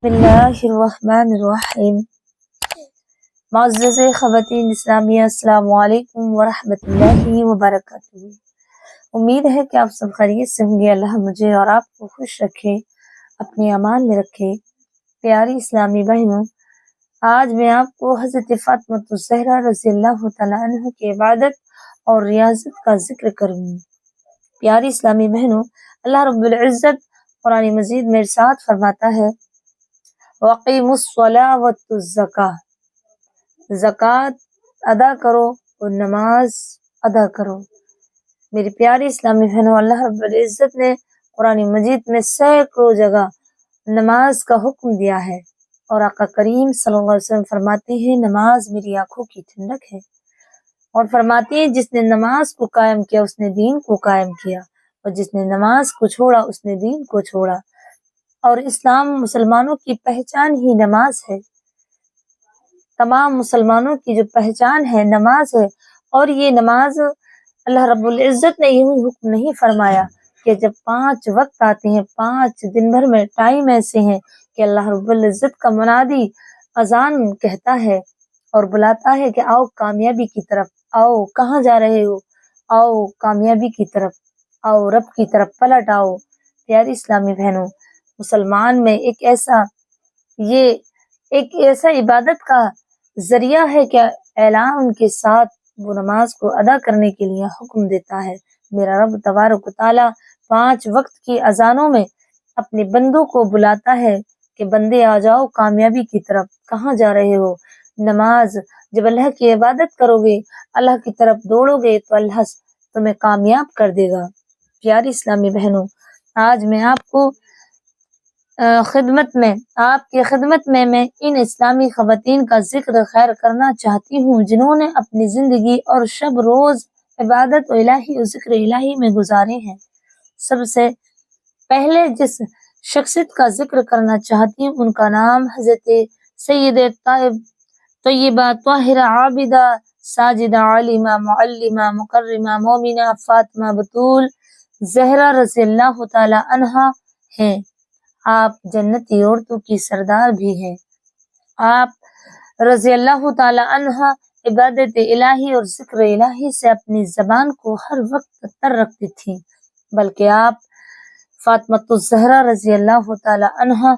बिस्मिल्लाहिर्रहमानिर्रहीम। मुअज़्ज़ज़ ख़वातीन इस्लामिया, अस्सलामु अलैकुम वरहमतुल्लाहि वबरकातुहू। उम्मीद है कि आप सब खैरियत से होंगे। अल्लाह मुझे और आपको खुश रखे, अपने अमान में रखे। प्यारी इस्लामी बहनों, आज मैं आपको हज़रत फ़ातिमा ज़हरा रज़ियल्लाहु तआला अन्हा की इबादत और रियाज़त का जिक्र करूँगी। प्यारी इस्लामी बहनों, अल्लाह रब्बुल इज़्ज़त कुरान मजीद में इरशाद फरमाता है, वक़ीमुस्सलाह वतुज़्ज़काह, ज़कात अदा करो और नमाज अदा करो। मेरी प्यारी इस्लामी बहनों, अल्लाह रब्बुल इज़्ज़त ने कुरान मजीद में सैकड़ों जगह नमाज का हुक्म दिया है और आका करीम सल्लल्लाहु अलैहि वसल्लम फरमाते हैं, नमाज मेरी आंखों की ठंडक है। और फरमाते हैं, जिसने नमाज को कायम किया उसने दीन को कायम किया, और जिसने नमाज को छोड़ा उसने दीन को छोड़ा। और इस्लाम मुसलमानों की पहचान ही नमाज है। तमाम मुसलमानों की जो पहचान है नमाज है। और ये नमाज अल्लाह रब्बुल इज़्ज़त ने यूं ही हुक्म नहीं फरमाया कि जब 5 वक्त आते हैं, 5 दिन भर में टाइम ऐसे हैं कि अल्लाह रब्बुल इज़्ज़त का मुनादी अजान कहता है और बुलाता है कि आओ कामयाबी की तरफ, आओ कहाँ जा रहे हो, आओ कामयाबी की तरफ, आओ रब की तरफ पलट आओ। प्यारी इस्लामी बहनों, मुसलमान में एक ऐसा इबादत का जरिया है कि ऐलान के साथ वो नमाज को अदा करने के लिए हुक्म देता है। मेरा रब तबारक व तआला 5 वक्त की अजानों में अपने बंदों को बुलाता है कि बंदे आ जाओ कामयाबी की तरफ। कहाँ जा रहे हो? नमाज। जब अल्लाह की इबादत करोगे, अल्लाह की तरफ दौड़ोगे तो अल्लाह तुम्हें कामयाब कर देगा। प्यारी इस्लामी बहनों, आज मैं आपकी खिदमत में मैं इन इस्लामी खवातीन का जिक्र खैर करना चाहती हूँ जिन्होंने अपनी जिंदगी और शब रोज इबादत और इलाही और जिक्र इलाही में गुजारे हैं। सबसे पहले जिस शख्सियत का जिक्र करना चाहती हूँ उनका नाम हजरत सैयद तय्यबा ताहिरा आबिदा साजिदा आलिमा मुअल्लिमा मुकर्रिमा मोमिना फातिमा बतूल ज़हरा रज़ियल्लाहु तआला अन्हा हैं। आप जन्नती औरतों की सरदार भी हैं। आप रज़ियल्लाहु तआला अन्हा इबादत इलाही और जिक्र इलाही से अपनी ज़बान को हर वक्त तर रखती थी, बल्कि आप फातिमा ज़हरा रज़ियल्लाहु तआला अन्हा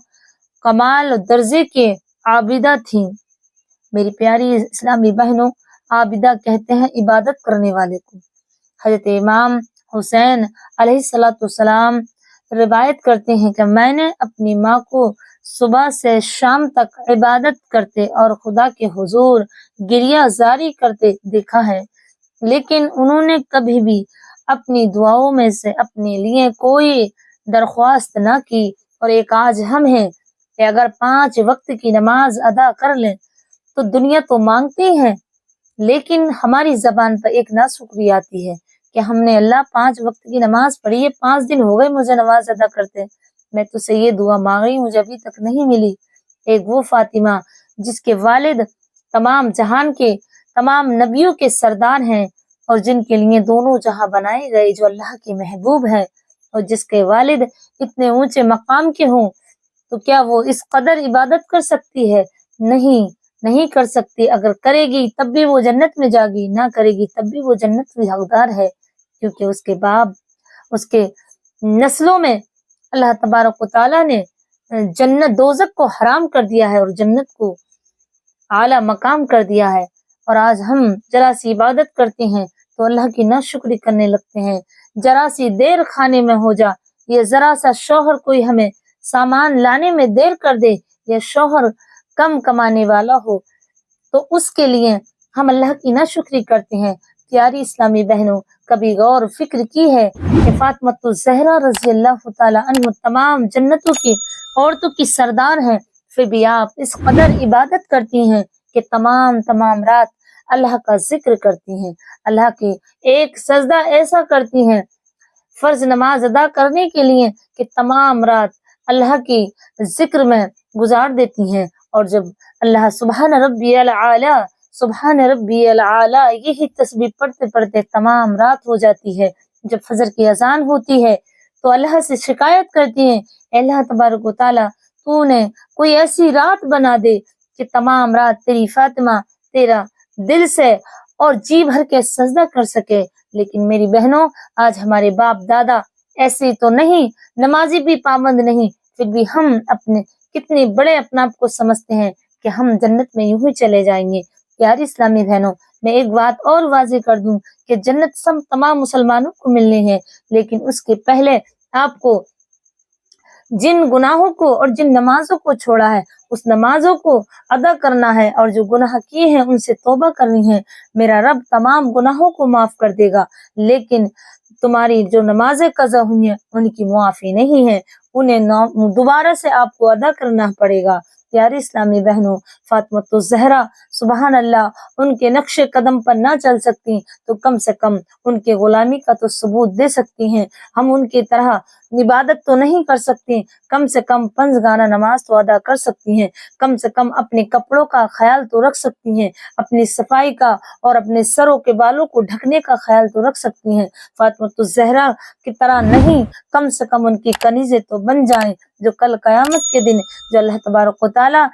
कमाल दर्जे के आबिदा थीं। मेरी प्यारी इस्लामी बहनों, आबिदा कहते हैं इबादत करने वाले को। हज़रत इमाम हुसैन अलैहिस्सलाम रिवायत करते हैं कि मैंने अपनी माँ को सुबह से शाम तक इबादत करते और खुदा के हुजूर गिरिया जारी करते देखा है, लेकिन उन्होंने कभी भी अपनी दुआओं में से अपने लिए कोई दरख्वास्त न की। और एक आज हम हैं कि अगर 5 वक्त की नमाज अदा कर लें तो दुनिया तो मांगती है, लेकिन हमारी जबान पर एक नाशुक्री आती है कि हमने अल्लाह 5 वक्त की नमाज पढ़ी है, 5 दिन हो गए मुझे नमाज अदा करते, मैं तुझसे ये दुआ मांग रही हूँ, मुझे अभी तक नहीं मिली। एक वो फातिमा जिसके वालिद तमाम जहान के तमाम नबियों के सरदार हैं और जिनके लिए दोनों जहां बनाए गए, जो अल्लाह के महबूब है, और जिसके वालिद इतने ऊंचे मकाम के हों, तो क्या वो इस कदर इबादत कर सकती है? नहीं कर सकती। अगर करेगी तब भी वो जन्नत में जाएगी, ना करेगी तब भी वो जन्नत में हकदार है, क्योंकि उसके बाप उसके नस्लों में अल्लाह तबारक व तआला ने जन्नत दोज़ख को हराम कर दिया है और जन्नत को आला मकाम कर दिया है। और आज हम जरा सी इबादत करते हैं तो अल्लाह की नाशुक्री करने लगते हैं। जरा सी देर खाने में हो जा, ये जरा सा शौहर कोई हमें सामान लाने में देर कर दे, या शौहर कम कमाने वाला हो, तो उसके लिए हम अल्लाह की नाशुक्री करते हैं। प्यारी इस्लामी बहनों, कभी गौर फिक्र की है कि फातिमा ज़हरा रज़ियल्लाहु तआला अन्हा तमाम जन्नतों की औरतों की सरदार हैं, फिर भी आप इस कदर इबादत करती हैं कि तमाम रात अल्लाह का जिक्र करती हैं, अल्लाह की एक सजदा ऐसा करती हैं फर्ज नमाज अदा करने के लिए कि तमाम रात अल्लाह की जिक्र में गुजार देती हैं। और जब अल्लाह सुबहान रब्बियल आला यही तस्बीह पढ़ते पढ़ते तमाम रात हो जाती है, जब फजर की अजान होती है तो अल्लाह से शिकायत करती हैं, अल्लाह तबारक व तआला تو उन्हें कोई ऐसी रात बना दे कि तमाम रात तेरी फातिमा तेरा दिल से और जी भर के सजदा कर सके। लेकिन मेरी बहनों, आज हमारे बाप दादा ऐसे तो नहीं, नमाजी भी पाबंद नहीं, फिर भी हम अपने कितने बड़े अपने आप को समझते हैं कि हम जन्नत में यूं ही चले जाएंगे। प्यारी इस्लामी बहनों, मैं एक बात और वाज़ेह कर दूं कि जन्नत सब तमाम मुसलमानों को मिलनी है, लेकिन उसके पहले आपको जिन गुनाहों को और जिन नमाजों को छोड़ा है उस नमाजों को अदा करना है, और जो गुनाह किए हैं उनसे तौबा करनी है। मेरा रब तमाम गुनाहों को माफ कर देगा, लेकिन तुम्हारी जो नमाजें कज़ा हुई हैं उनकी मुआफ़ी नहीं है, उन्हें दोबारा से आपको अदा करना पड़ेगा। प्यारी इस्लामी बहनों, फातिमा ज़हरा सुबहान अल्लाह, उनके नक्शे कदम पर ना चल सकती तो कम से कम उनके गुलामी का तो सबूत दे सकती हैं। हम उनकी तरह इबादत तो नहीं कर सकती, कम से कम पंजगाना नमाज तो अदा कर सकती हैं, कम से कम अपने कपड़ों का ख्याल तो रख सकती हैं, अपनी सफाई का और अपने सरों के बालों को ढकने का ख्याल तो रख सकती हैं। फातिमा ज़हरा की तरह नहीं, कम से कम उनकी कनीज़ें तो बन जाएं, जो कल क़यामत के दिन जो अल्लाह तबारक व तआला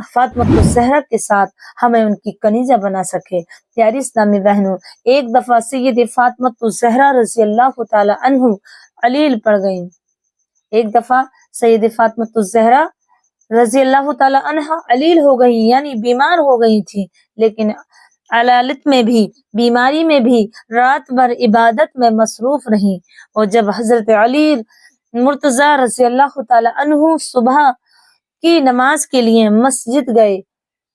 फातिमा ज़हरा के साथ हमें उनकी कनीज़ा बना सके। प्यारी इस्लामी बहनों, एक दफ़ा सैयद फातिमा ज़हरा रज़ी अल्लाह तआला अन्हु अलील पड़ गई। एक दफा सैयद फातिमा ज़हरा रज़ी अल्लाह तआला अन्हा अलील हो गई, यानी बीमार हो गई थी, लेकिन अलालत में भी, बीमारी में भी रात भर इबादत में मसरूफ रही। और जब हजरत अली मुर्तज़ा रज़ी अल्लाह तआला अन्हु सुबह की नमाज के लिए मस्जिद गए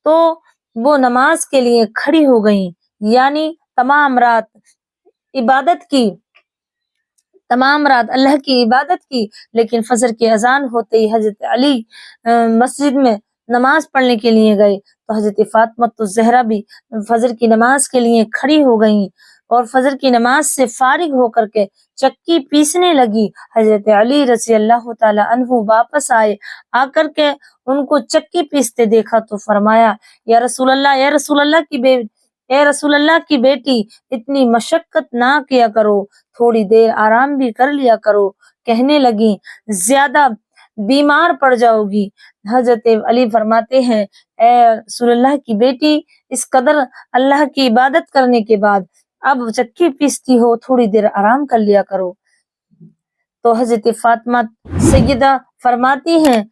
तो वो नमाज के लिए खड़ी हो गई, यानी तमाम रात अल्लाह की इबादत की, लेकिन फजर की अजान होते ही हजरत अली मस्जिद में नमाज पढ़ने के लिए गए तो हजरत फातिमा ज़हरा भी फजर की नमाज के लिए खड़ी हो गई और फजर की नमाज से फारिग होकर के चक्की पीसने लगी। हजरत अली रज़ी अल्लाह तआला अन्हु वापस आए, आकर के उनको चक्की पीसते देखा तो फरमाया, या रसूल अल्लाह की बेटी, इतनी मशक्कत ना किया करो, थोड़ी देर आराम भी कर लिया करो। कहने लगी, ज्यादा बीमार पड़ जाओगी। हजरत अली फरमाते हैं, ए रसूलुल्लाह की बेटी, इस कदर अल्लाह की इबादत करने के बाद अब चक्की पीसती हो, थोड़ी देर आराम कर लिया करो। तो हजरत फातिमा सैयदा फरमाती हैं,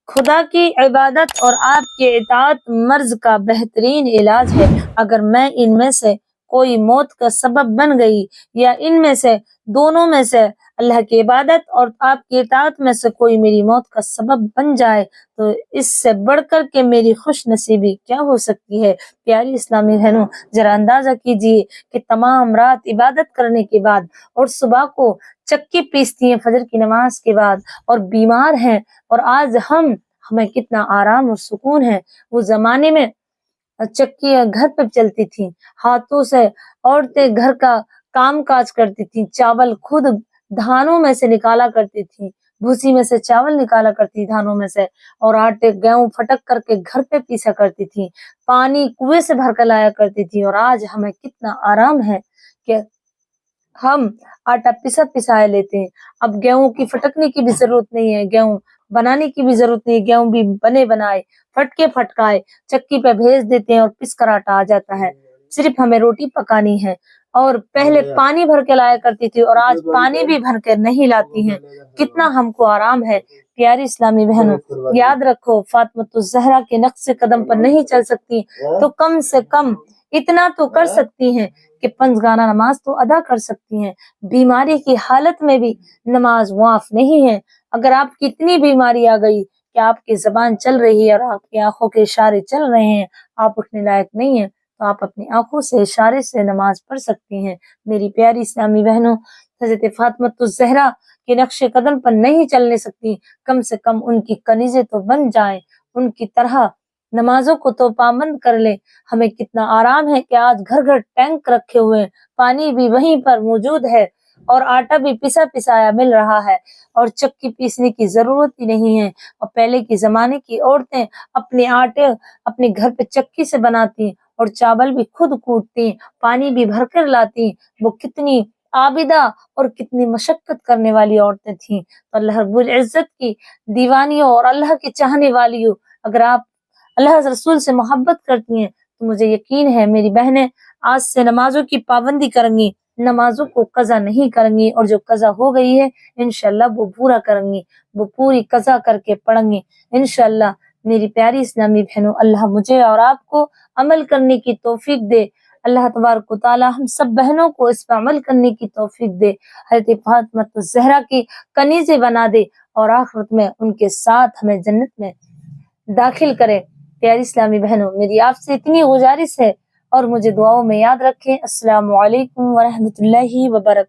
खुदा की इबादत और आपके इताअत मर्ज का बेहतरीन इलाज है। अगर मैं इनमें से कोई मौत का सबब बन गई या इनमें से दोनों में से अल्लाह की इबादत और आपकी इताअत में से कोई मेरी मौत का सबब बन जाए तो इससे बढ़कर के मेरी खुश नसीबी क्या हो सकती है। प्यारी इस्लामी बहनों, जरा अंदाजा कीजिए कि तमाम रात इबादत करने के बाद और सुबह को चक्की पीसती हैं फजर की नमाज के बाद और बीमार हैं, और आज हमें कितना आराम और सुकून है। वो जमाने में चक्की घर पे चलती थी, हाथों से औरतें घर का काम काज करती थी, चावल खुद धानों में से निकाला करती थी, भूसी में से चावल निकाला करती धानों में से, और आटे गेहूं फटक करके घर पे पीसा करती थी, पानी कुएं से भर कर लाया करती थी। और आज हमें कितना आराम है कि हम आटा पिसाए लेते हैं। अब गेहूं की फटकने की भी जरूरत नहीं है, गेहूं बनाने की भी जरूरत नहीं है, गेहूं भी बने बनाए फटकाए चक्की पे भेज देते हैं और पिस कर आटा आ जाता है। सिर्फ हमें रोटी पकानी है। और पहले पानी भर के लाया करती थी और आज पानी भी भर कर नहीं लाती हैं। कितना हमको आराम है। प्यारी इस्लामी बहनों, याद रखो, फातिमा ज़हरा के नक्शे कदम पर नहीं चल सकती तो कम से कम इतना तो कर सकती हैं कि पंजगाना नमाज तो अदा कर सकती हैं। बीमारी की हालत में भी नमाज मुआफ नहीं है। अगर आपकी इतनी बीमारी आ गई कि आपकी जबान चल रही है और आपकी आंखों के इशारे चल रहे हैं, आप उठने लायक नहीं है, तो आप अपनी आंखों से इशारे से नमाज पढ़ सकती हैं। मेरी प्यारी इस्लामी बहनों, हज़रत फातिमा ज़हरा के नक्शे कदम पर नहीं चलने सकती, कम से कम उनकी कनीज़ें तो बन जाएं, उनकी तरह नमाजों को तो पाबंद कर ले। हमें कितना आराम है कि आज घर घर टैंक रखे हुए हैं, पानी भी वहीं पर मौजूद है और आटा भी पिसाया मिल रहा है और चक्की पीसने की जरूरत ही नहीं है। और पहले के जमाने की औरतें अपने आटे अपने घर पे चक्की से बनाती और चावल भी खुद कूटती, पानी भी भरकर लाती। वो कितनी आबिदा और कितनी मशक्कत करने वाली औरतें थीं। तो अल्लाह रब्बुल इज्जत की दीवानियों और अल्लाह की चाहने वालियों, अगर आप अल्लाह रसूल से मोहब्बत करती हैं तो मुझे यकीन है मेरी बहनें आज से नमाजों की पाबंदी करेंगी, नमाजों को कज़ा नहीं करेंगी, और जो कज़ा हो गई है इंशाअल्लाह वो पूरा करेंगी, वो पूरी कज़ा करके पढ़ेंगी इंशाअल्लाह। मेरी प्यारी इस्लामी बहनों, अल्लाह मुझे और आपको अमल करने की तौफीक दे। अल्लाह तबारक व तआला हम सब बहनों को इस पर अमल करने की तौफीक दे। हज़रत फातिमा ज़हरा की कनीज़े बना दे और आखिरत में उनके साथ हमें जन्नत में दाखिल करे। प्यारी इस्लामी बहनों, मेरी आपसे इतनी गुजारिश है और मुझे दुआओं में याद रखें। अस्सलामु अलैकुम व रहमतुल्लाहि व बरकातहू।